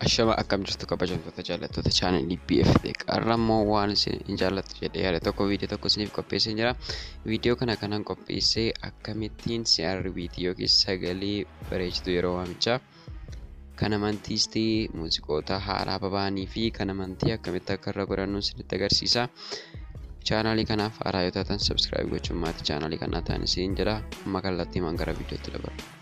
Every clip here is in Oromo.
Ashama akkam jirtu kabajamtoota jaallattoota chaanalii BFT qarrammoo waan isin jaallattu jedhee yaada tokko viidiyoo tokko isiniif qopheessee jira. Viidiyoo kana kanan qopheessee akkamittiin CRBT yookiin sagalee bareechituu yeroo waamichaa kan amantiis ta'ee muuziqoota haaraa baba'anii fi kan amantii akkamitti akka irra godhannu isinitti agarsiisa. Chaanalii kanaaf haaraa yoo taatan subscribe gochuun maatii chaanalii kanaa ta'an isin jedha. Amma kallattii gara viidiyootti dabarra.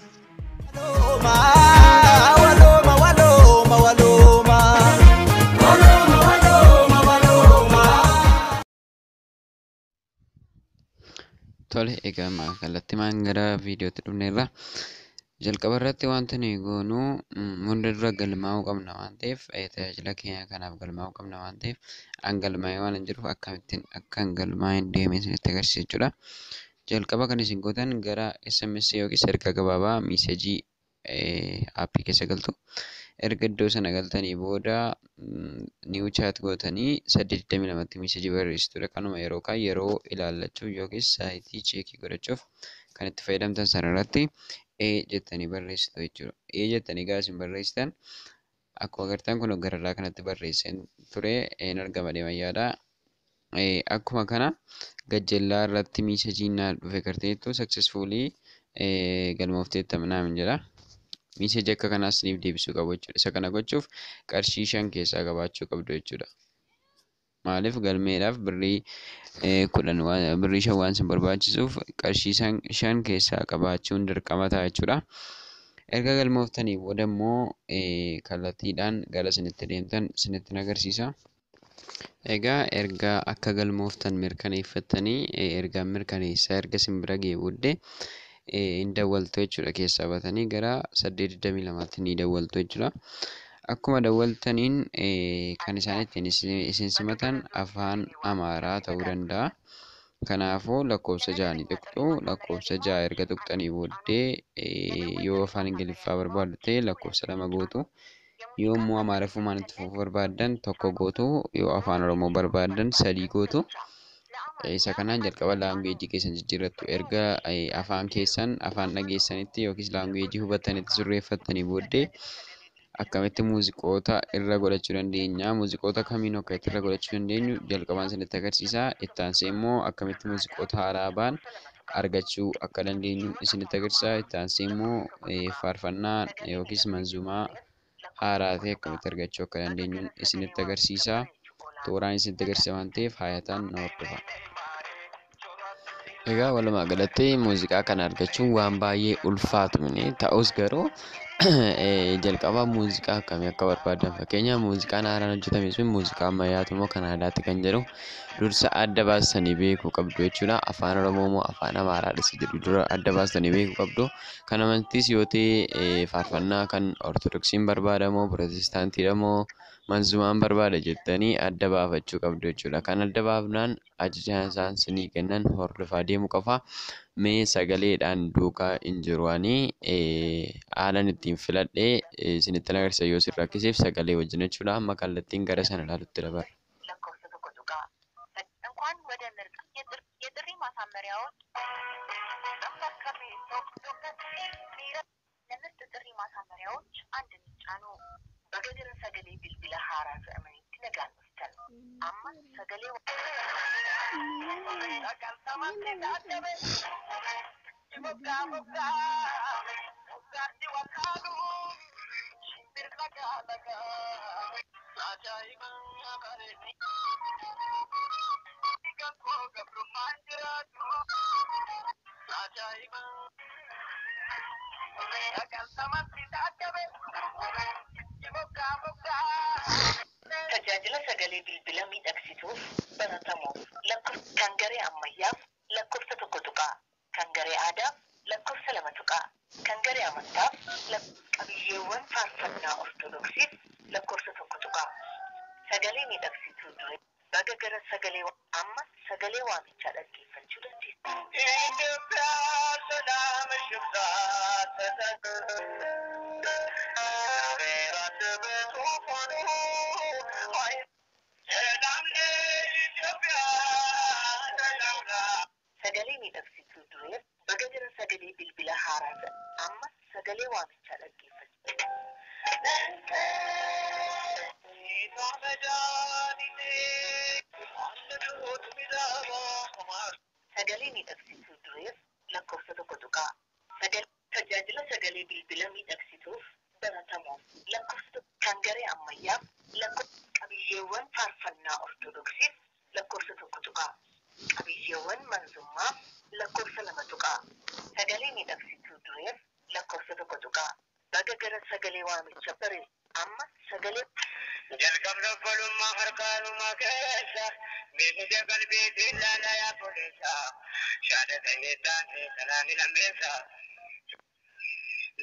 Tole egaa kallattii gara viidiyootti dhufneerra. Jalqaba irratti wanti nuyi goonu hunda dura galmaa'uu qabna waan ta'eef tajaajila keenya kanaaf galmaa'uu qabna waan ta'eef galmaa'ee waan hin jiruuf akkamittiin akka galmaa'een deemee isinitti agarsiisa jechuudha. Jalqaba kan isin gootan gara SMS yookiis ergaa gabaabaa miiseejii aappii keessa galtu. Erga iddoo sana galtanii booda niw chaat gootanii 822tti miiseejii barreessituudha. Kanuma yeroo ilaallachuuf yookiis saayitii cheekii godhachuuf kan itti fayyadamtan sanarratti jettanii barreessitu jechuudha. Jettanii gaafa isin barreessitan akkuma agartan kun gararraa kanatti barreesseen ture hin argama deeman yaada. Akkuma kana gajjellaa irratti miiseejiin dhufe garteettu successfully galmoofteetta naan jedha. Miiseejii akka kanaas isiniif deebisuu qabu jechuudha. Isa kana gochuuf qarshii 5 keessaa qabaachuu qabdu jechuudha. Maaliif galmeedhaaf birrii 10 birrii 5 waan isin barbaachisuuf qarshii 5 keessaa qabaachuun dirqama ta'a jechuudha. Erga galmooftanii booda immoo kallattiidhaan gara isinitti deemtan isinitti agarsiisa. Egaa erga akka galmooftan mirkaneeffattanii erga mirkaneessaa erga isin bira ga'ee booddee hin dawwaltu jechuudha. Keessaa batanii gara 822tti ni dawwaltu jechuudha. Akkuma dawwaltaniin kan isaan ittiin isin simatan afaan Amaaraa ta'uu danda'a. Kanaafuu lakkoofsa 6 ni tuqxu. Lakkoofsa 6 erga tuqxanii booddee yoo afaan Ingiliffaa barbaaddu ta'e lakkoofsa 2 gootu. Yoo immoo Amaariffumaan itti fufuu barbaaddan 1 gootu. Yoo afaan Oromoo barbaaddan 3 gootu. Isa kanaan jalqaba laanguweejii keessan jijjiirrattu. Erga afaan keessan afaan dhageessanitti yookiis laanguweejii hubattanitti sirreeffattanii booddee akkamitti muuziqoota irra godhachuu dandeenya. Muuziqoota kamiin akka itti irra godhachuu dandeenyu jalqabaan isinitti agarsiisa. Itti aansee immoo akkamitti muuziqoota haaraa ba'an argachuu akka dandeenyu isinitti agarsiisa. Itti aansee immoo faarfannaa yookiis manzuumaa haaraa ta'e akkamitti argachuu akka dandeenyu isinitti agarsiisa. Tooraan isinitti agarsiisa waan ta'eef haayataan na hordofa. Egaa walumaa galatti muuziqaa kana argachuun waan baay'ee ulfaatu miti. Ta'us garuu jalqaba muuziqaa akkamii akka barbaadan fakkeenyaaf muuziqaan haaraan hojjetame sun muuziqaa ammayyaatu moo kan aadaatti kan jedhu dursa adda baastanii beekuu qabdu jechuudha. Afaan Oromoo moo afaan Amaaraadhas jedhu dura adda baastanii beekuu qabdu. Kan amantiis yoo ta'e faarfannaa kan Ortodoksiin barbaadamoo Pirotestaantiidha moo manzuumaan barbaada jettanii adda baafachuu qabdu jechuudha. Kan adda baafnaan ajajaan isaan isinii kennan hordofaa deemuu qofa. Mee sagaleedhaan duukaa hin jiruanii haalan ittiin filadhee isinitti agarsiisa yoo isin rakkiseef sagalee wajjin jechuudha. Amma kallattiin gara sana ilaalutti dabarra. Tajaajila sagalee bilbilaa miidhagsituuf baratamuuf lakkoofsa kan garee ammayyaaf lakkoofsa 1 tuqaa, kan garee aadaaf lakkoofsa 2 tuqaa, kan garee amantaaf qabiyyeewwan faarfannaa Ortodoksiif lakkoofsa 1 tuqaa. Sagalee miidhagsituu dure baga gara sagalee amma sagalee waamichaa dhaggeeffachuu dandeessu. Itoophiyaa salaama shibsaa sagalee miidhagsituu dure baga gara sagalee bilbila haaraa amma sagalee waamichaa dhaggeeffachuu. Sagalee miidhagsituu dureef lakkoofsa tokko tuqaa. Tajaajila sagalee bilbila miidhagsituuf baratamuuf lakkoofsa kan garee ammayyaaf lakkoofsa qabiyyeewwan faarfannaa ortodoksiif lakkoofsa tokko tuqaa. Qabiyyeewwan manzummaaf lakkoofsa lama tuqaa. Sagalee miidhagsituu dureef lakkoofsa tokko tuqaa. Baga gara sagalee waamicha baree amma sagalee jalqabna obbolummaa harkaanuma keessa miidhaga qalbiitiin laalayaa fuudhessa shaadatanii taate salaami lammeessa.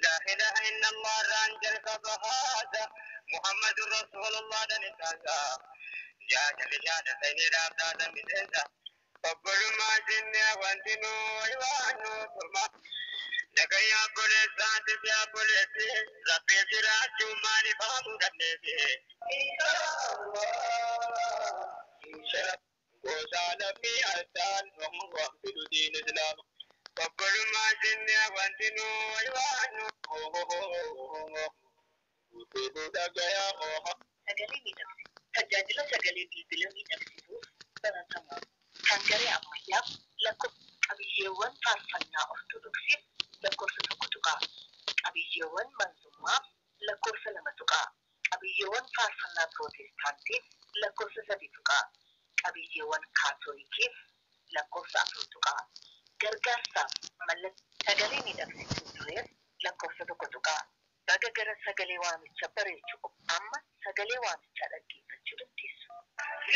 لا إله إلا الله رانجل كبهذا محمد رسول الله دنيسا يا جل جادة سيني رابطة مدنسا قبل ما جنة وانتنو يوانو فرما لكي يا بوليسات يا بوليسي ربي سراجو مالي فامو دنيسي وسالة في أسان ومغفل دين إسلام قبل ما جنة وانتنو يوانو sagalee miidhagsituu tajaajila sagalee bilbila miidhagsituuf baratamuuf kan garee ammayyaaf lakkoofsa qabiyyeewwan faarfannaa ortodoksiif lakkoofsa tokko tuqaa. Qabiyyeewwan manzummaaf lakkoofsa lama tuqaa. Qabiyyeewwan faarfannaa pirootestaantiif lakkoofsa sadi tuqaa. Qabiyyeewwan kaatolikiif lakkoofsa afur tuqaa. Gargaarsaaf mallattoo sagalee miidhagsituu dureef lakkoofsa tokko tuqaa. Baga gara sagalee waamicha bareechuu amma sagalee waamichaa dhaggeeffachuu dandeessu.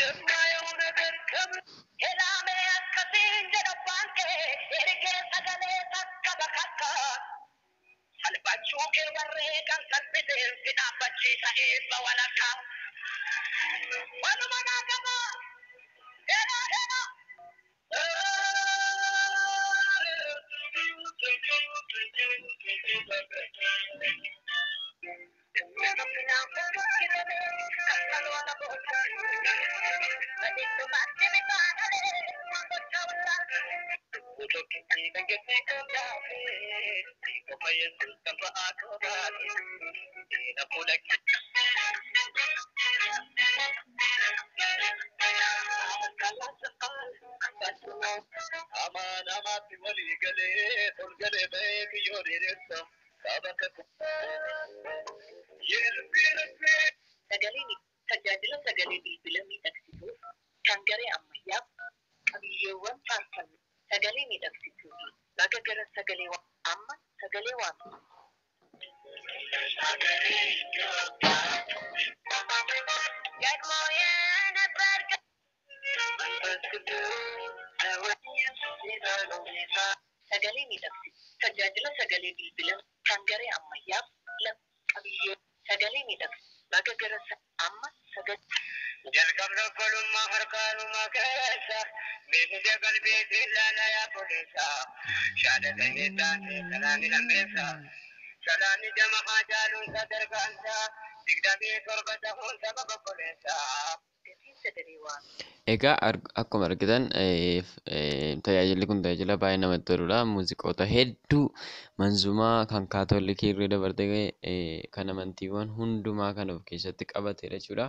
Yemmuu yoo nagar qabu helaamee akkasiin jedha baankee ergee sagalee takka bakakka salphachuu kee warree kan salphisee si dhaabbachiisa eebba walakka. Waluma naa gaba dheeraa dheeraa. Tajaajila sagalee bilbila miidhagsituuf kan garee ammayyaaf qabiyyeewwan faarfannaa sagalee miidhagsituuf baga gara sagalee amma sagalee waamichaa. Sagalee miidhagsituu tajaajila sagalee bilbila kan garee ammayyaaf qabiyyee sagalee miidhagsituu baga gara amma sagalee jalqabna obbolummaa harkaanuma keessa miidhaga qalbiitiin laalayaa fuudhessa shaadatanii taate salaami lammeessa salaami jama haa jaaluun sadarkaansa digdamii torba ta'uun sababa obboleessa. Egaa akkuma argitan tajaajilli kun tajaajila baay'ee namatti toludha. Muuziqoota hedduu manzumaa kan kaatolikii irra dabartee kan amantiiwwan hundumaa kan of keessatti qabatedha jechuudha.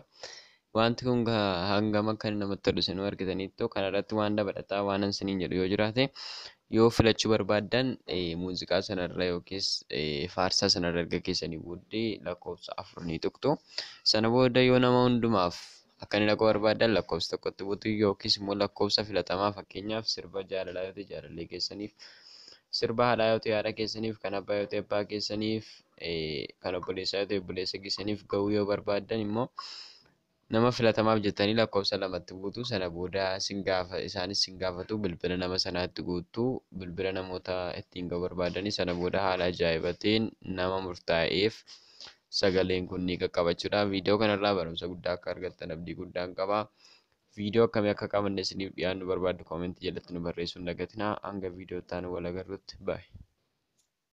Wanti kun hangam akka namatti tolu isin argitaniittu kanarratti waan dabalataa waan isiniin jedhu yoo jiraate yoo filachuu barbaaddan muuziqaa sanarra yookiis faarsaa sanarra erga keessanii booddee lakkoofsa 4 ni tuqxu. Sana booda yoo nama hundumaaf akka inni dhaquu barbaadan lakkoofsa tokkotti buutu yookiis immoo lakkoofsa filatamaa fakkeenyaaf sirba jaalalaa yoo ta'e jaalallee keessaniif sirba haadhaa yoo ta'e haadha keessaniif kan abbaa yoo ta'e abbaa keessaniif kan obboleessaa yoo ta'e obboleessa keessaniif gahuu yoo barbaadan immoo nama filatamaaf jettanii lakkoofsa lamatti buutu sana booda isaanis sin gaafatu bilbila nama sanaatti guutuu bilbila namoota ittiin gahuu barbaadanii sana booda haala ajaa'ibateen nama murtaa'eef sagaleen kun ni qaqqabachuudha. Viidiyoo kanarraa barumsa guddaa akka argattan abdii guddaan qaba. Viidiyoo akkamii akka qabanne isiniif dhiyaannu barbaaddu koomentii jalatti nu barreessuu hin dagatinaa. Hanga viidiyoo itti aanu wal agarrutti baay'ee.